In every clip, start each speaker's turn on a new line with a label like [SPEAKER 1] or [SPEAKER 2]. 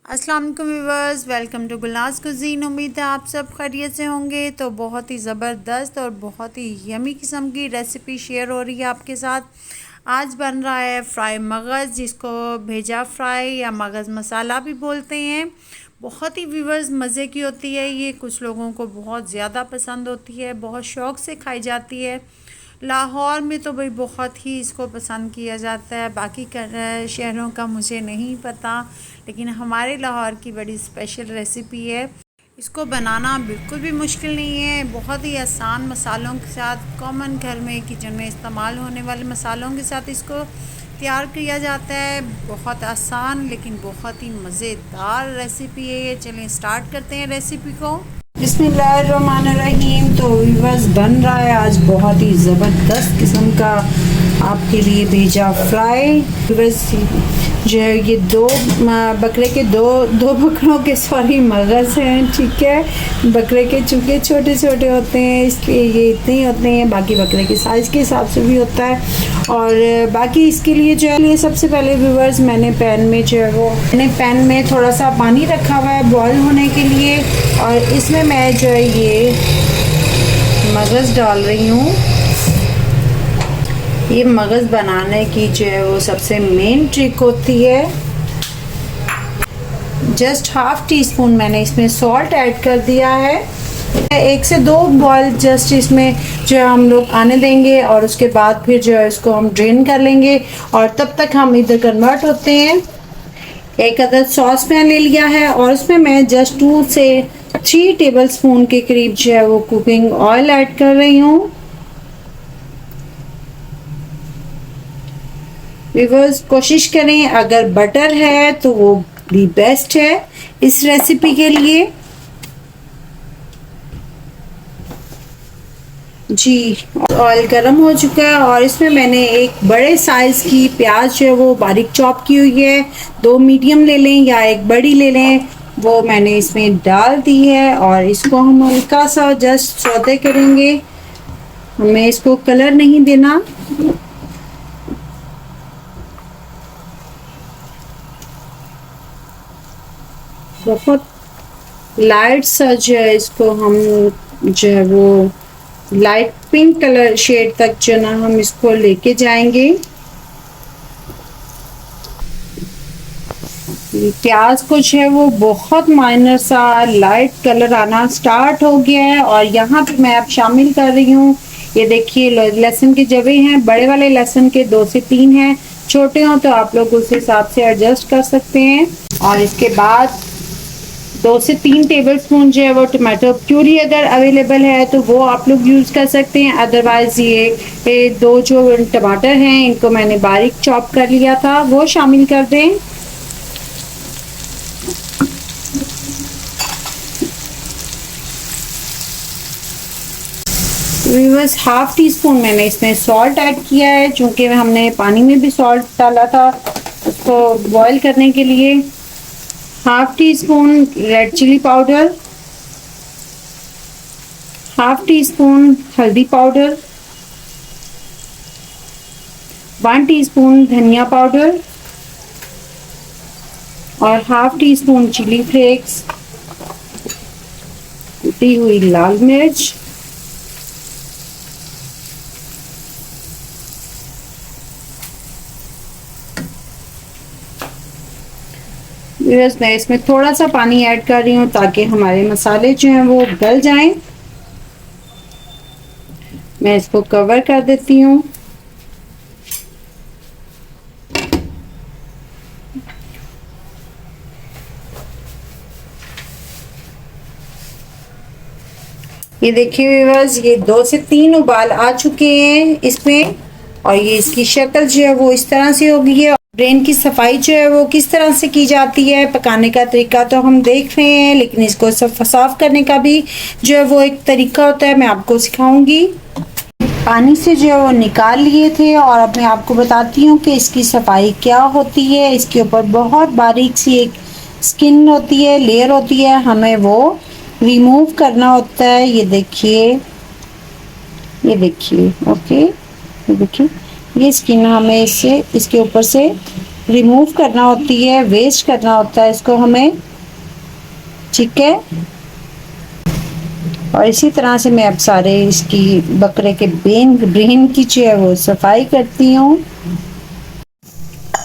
[SPEAKER 1] अस्सलाम वालेकुम viewers, welcome to Gulnaz cuisine. उम्मीद है आप सब खैरियत से होंगे। तो बहुत ही ज़बरदस्त और बहुत ही यमी किस्म की रेसिपी शेयर हो रही है आपके साथ। आज बन रहा है फ्राई मगज़, जिसको भेजा फ्राई या मगज़ मसाला भी बोलते हैं। बहुत ही व्यूअर्स मज़े की होती है ये, कुछ लोगों को बहुत ज़्यादा पसंद होती है, बहुत शौक़ से खाई जाती है। लाहौर में तो भाई बहुत ही इसको पसंद किया जाता है, बाकी शहरों का मुझे नहीं पता, लेकिन हमारे लाहौर की बड़ी स्पेशल रेसिपी है। इसको बनाना बिल्कुल भी मुश्किल नहीं है, बहुत ही आसान मसालों के साथ, कॉमन घर में किचन में इस्तेमाल होने वाले मसालों के साथ इसको तैयार किया जाता है। बहुत आसान लेकिन बहुत ही मज़ेदार रेसिपी है ये। चलें स्टार्ट करते हैं रेसिपी को। बिस्मिल्लाहिर्रहमानिर्रहीम। तो व्यूअर्स, बन रहा है आज बहुत ही ज़बरदस्त किस्म का आपके लिए भेजा फ्राई। व्यूअर्स, जो है ये दो बकरों के मगज़ हैं, ठीक है। बकरे के चूँकि छोटे छोटे होते हैं इसलिए ये इतने ही होते हैं, बाकी बकरे के साइज़ के हिसाब से भी होता है। और बाकी इसके लिए जो है, ये सबसे पहले व्यूअर्स मैंने पैन में थोड़ा सा पानी रखा हुआ है बॉईल होने के लिए, और इसमें मैं जो है ये मगज़ डाल रही हूँ। ये मगज़ बनाने की जो है वो सबसे मेन ट्रिक होती है। जस्ट हाफ टी स्पून मैंने इसमें सॉल्ट ऐड कर दिया है। 1 से 2 बॉयल जस्ट इसमें जो है हम लोग आने देंगे, और उसके बाद फिर जो है इसको हम ड्रेन कर लेंगे। और तब तक हम इधर कन्वर्ट होते हैं। एक अदद सॉस पैन ले लिया है, और उसमें मैं जस्ट 2 से 3 टेबल स्पून के करीब जो है वो कुकिंग ऑयल ऐड कर रही हूँ। व्यूअर्स, कोशिश करें अगर बटर है तो वो भी बेस्ट है इस रेसिपी के लिए। जी, ऑयल गर्म हो चुका है, और इसमें मैंने एक बड़े साइज की प्याज जो है वो बारीक चॉप की हुई है, 2 मीडियम ले लें या एक बड़ी ले लें, वो मैंने इसमें डाल दी है। और इसको हम हल्का सा जस्ट सौते करेंगे, हमें इसको कलर नहीं देना। बहुत लाइट सा जो है इसको हम जो है वो लाइट पिंक कलर शेड तक जो ना हम इसको लेके जाएंगे। प्याज को जो है वो बहुत माइनर सा लाइट कलर आना स्टार्ट हो गया है, और यहाँ पे मैं अब शामिल कर रही हूँ, ये देखिए लहसुन के जवे हैं। बड़े वाले लहसुन के 2 से 3 हैं, छोटे हों तो आप लोग उस हिसाब से एडजस्ट कर सकते हैं। और इसके बाद 2 से 3 टेबल स्पून जो है वो टमाटो प्यूरी अगर अवेलेबल है तो वो आप लोग यूज़ कर सकते हैं। अदरवाइज़ ये 2 जो टमाटर हैं इनको मैंने बारीक चॉप कर लिया था, वो शामिल कर दें। व्यूअर्स, हाफ टी स्पून मैंने इसमें सॉल्ट ऐड किया है, चूँकि हमने पानी में भी सॉल्ट डाला था उसको बॉईल करने के लिए। Half teaspoon red chilli powder, half teaspoon हल्दी पाउडर, 1 टीस्पून धनिया पाउडर, और half teaspoon chilli flakes, कुटी हुई लाल मिर्च, मैं इसमें थोड़ा सा पानी ऐड कर रही हूँ ताकि हमारे मसाले जो हैं वो गल जाएं। मैं इसको कवर कर देती हूँ। ये देखिए व्यूअर्स, ये 2 से 3 उबाल आ चुके हैं इसमें, और ये इसकी शक्ल जो है वो इस तरह से हो गई है। ब्रेन की सफाई जो है वो किस तरह से की जाती है, पकाने का तरीका तो हम देख रहे हैं, लेकिन इसको साफ करने का भी जो है वो एक तरीका होता है, मैं आपको सिखाऊंगी। पानी से जो है वो निकाल लिए थे, और अब मैं आपको बताती हूँ कि इसकी सफाई क्या होती है। इसके ऊपर बहुत बारीक सी एक स्किन होती है, लेयर होती है, हमें वो रिमूव करना होता है। ये देखिए, ये देखिए, ओके, ये देखिए, ये स्किन हमें इसके ऊपर से रिमूव करना होती है, वेस्ट करना होता है इसको हमें, ठीक है। और इसी तरह से मैं अब सारे इसकी बकरे के ब्रेन की जो है वो सफाई करती हूँ।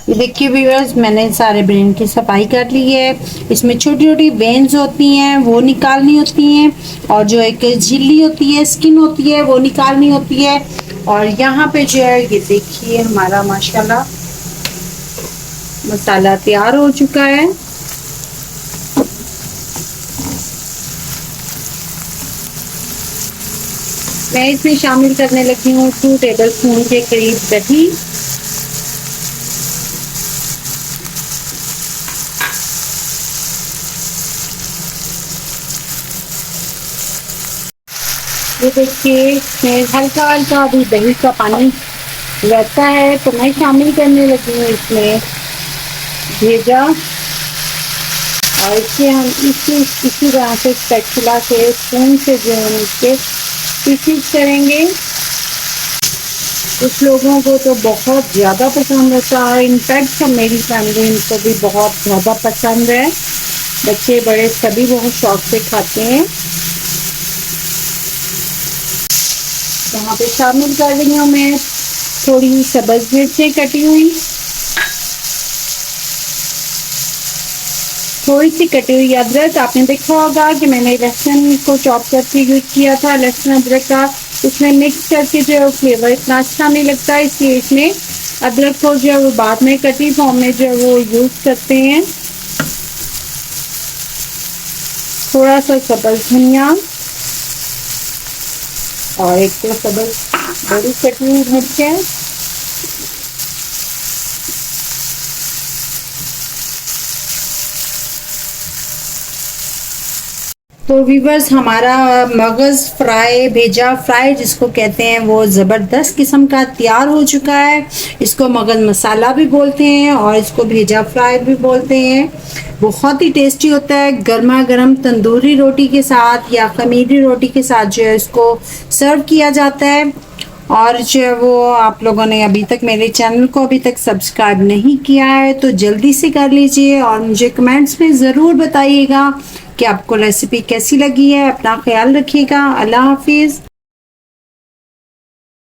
[SPEAKER 1] ये देखिए व्यूअर्स, मैंने सारे ब्रेन की सफाई कर ली है। इसमें छोटी छोटी वेन्स होती हैं वो निकालनी होती हैं, और जो एक झिल्ली होती है, स्किन होती है, वो निकालनी होती है। और यहाँ पे जो है ये देखिए हमारा माशाल्लाह मसाला तैयार हो चुका है। मैं इसमें शामिल करने लगी हूँ 2 टेबलस्पून के करीब दही। ये देखिए इसमें हल्का हल्का अभी दही का पानी रहता है, तो मैं शामिल करने लगी हूँ इसमें भेजा। और इससे हम इसी तरह से स्पैचुला से स्पून से जो हम इसके पीसीज करेंगे। कुछ लोगों को तो बहुत ज़्यादा पसंद होता है, इनफैक्ट मेरी फैमिली इनको भी बहुत ज़्यादा पसंद है। बच्चे बड़े सभी बहुत शौक से खाते हैं। यहाँ पे शामिल कर रही हूँ मैं थोड़ी सब्ज़ मिर्चें कटी हुई, थोड़ी सी कटी हुई अदरक। आपने देखा होगा कि मैंने लहसुन को चॉप करके यूज़ किया था, लहसुन अदरक का। उसमें मिक्स करके जो है फ्लेवर इतना अच्छा नहीं लगता, इसलिए इसमें अदरक को जो है वो बाद में कटी फॉर्म में जो है वो यूज़ करते हैं। थोड़ा सा सब्ज़ धनिया और एक तो सब्ज़ बड़ी कटी हुई मिर्चें। तो व्यूवर्स, हमारा मगज़ फ्राई, भेजा फ्राई जिसको कहते हैं, वो ज़बरदस्त किस्म का तैयार हो चुका है। इसको मगज़ मसाला भी बोलते हैं और इसको भेजा फ्राई भी बोलते हैं। बहुत ही टेस्टी होता है। गर्मा गर्म तंदूरी रोटी के साथ या खमीरी रोटी के साथ जो है इसको सर्व किया जाता है। और जो है वो आप लोगों ने अभी तक मेरे चैनल को अभी तक सब्सक्राइब नहीं किया है तो जल्दी से कर लीजिए, और मुझे कमेंट्स में ज़रूर बताइएगा कि आपको रेसिपी कैसी लगी है। अपना ख्याल रखिएगा। अल्लाह हाफिज़।